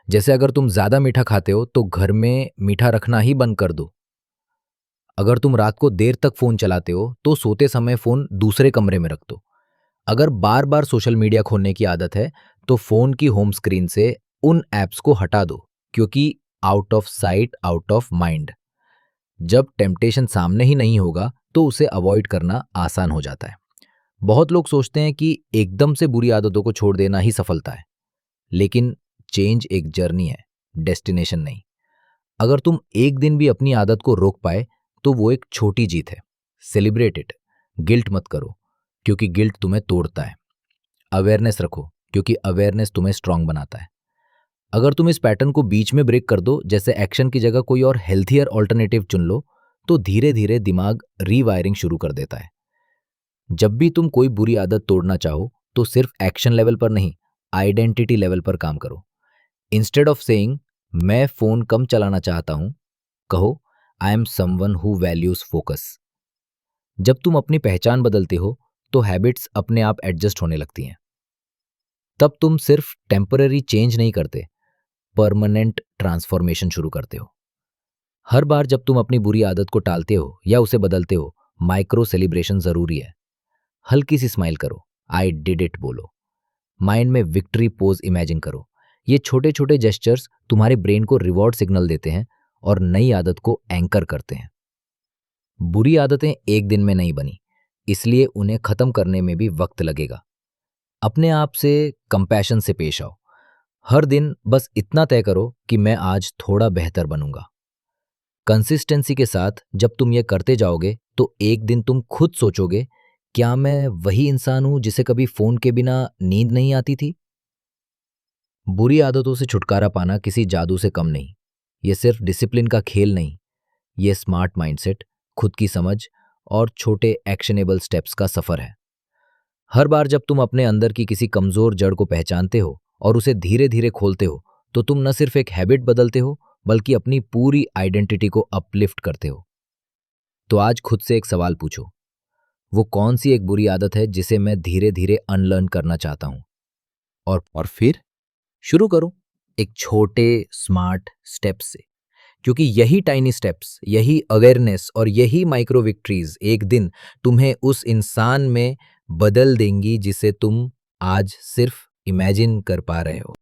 जैसे अगर तुम ज्यादा मीठा खाते हो तो घर में मीठा रखना ही बंद कर दो। अगर तुम रात को देर तक फोन चलाते हो तो सोते समय फोन दूसरे कमरे में रख दो। अगर बार बार सोशल मीडिया खोलने की आदत है तो फोन की होम स्क्रीन से उन ऐप्स को हटा दो, क्योंकि out of sight out of mind. जब टेम्पटेशन सामने ही नहीं होगा तो उसे अवॉइड करना आसान हो जाता है। बहुत लोग सोचते हैं कि एकदम से बुरी आदतों को छोड़ देना ही सफलता है, लेकिन चेंज एक जर्नी है, डेस्टिनेशन नहीं। अगर तुम एक दिन भी अपनी आदत को रोक पाए तो वो एक छोटी जीत है। Celebrate it. गिल्ट मत करो, क्योंकि गिल्ट तुम्हें तोड़ता है। अवेयरनेस रखो, क्योंकि अवेयरनेस तुम्हें स्ट्रांग बनाता है। अगर तुम इस पैटर्न को बीच में ब्रेक कर दो, जैसे एक्शन की जगह कोई और हेल्थियर ऑल्टरनेटिव चुन लो, तो धीरे धीरे दिमाग रीवायरिंग शुरू कर देता है। जब भी तुम कोई बुरी आदत तोड़ना चाहो तो सिर्फ एक्शन लेवल पर नहीं, आइडेंटिटी लेवल पर काम करो। इंस्टेड ऑफ सेइंग मैं फोन कम चलाना चाहता हूं, कहो आई am someone who values focus. जब तुम अपनी पहचान बदलते हो तो हैबिट्स अपने आप एडजस्ट होने लगती हैं। तब तुम सिर्फ टेम्पररी चेंज नहीं करते, परमानेंट ट्रांसफॉर्मेशन शुरू करते हो। हर बार जब तुम अपनी बुरी आदत को टालते हो या उसे बदलते हो, माइक्रो सेलिब्रेशन जरूरी है। हल्की सी स्माइल करो, आई डिड इट बोलो, माइंड में विक्ट्री पोज इमेजिन करो। ये छोटे छोटे जेस्चर्स तुम्हारे ब्रेन को रिवॉर्ड सिग्नल देते हैं और नई आदत को एंकर करते हैं। बुरी आदतें एक दिन में नहीं बनी, इसलिए उन्हें खत्म करने में भी वक्त लगेगा। अपने आप से कंपैशन से पेश आओ। हर दिन बस इतना तय करो कि मैं आज थोड़ा बेहतर बनूंगा। कंसिस्टेंसी के साथ जब तुम ये करते जाओगे तो एक दिन तुम खुद सोचोगे, क्या मैं वही इंसान हूं जिसे कभी फोन के बिना नींद नहीं आती थी? बुरी आदतों से छुटकारा पाना किसी जादू से कम नहीं। ये सिर्फ डिसिप्लिन का खेल नहीं, ये स्मार्ट माइंडसेट, खुद की समझ और छोटे एक्शनेबल स्टेप्स का सफर है। हर बार जब तुम अपने अंदर की किसी कमजोर जड़ को पहचानते हो और उसे धीरे धीरे खोलते हो, तो तुम न सिर्फ एक हैबिट बदलते हो बल्कि अपनी पूरी आइडेंटिटी को अपलिफ्ट करते हो। तो आज खुद से एक सवाल पूछो, वो कौन सी एक बुरी आदत है जिसे मैं धीरे धीरे अनलर्न करना चाहता हूं? और फिर शुरू करो एक छोटे स्मार्ट स्टेप्स से, क्योंकि यही टाइनी स्टेप्स, यही अवेयरनेस और यही माइक्रो विक्ट्रीज एक दिन तुम्हें उस इंसान में बदल देंगी जिसे तुम आज सिर्फ इमेजिन कर पा रहे हो।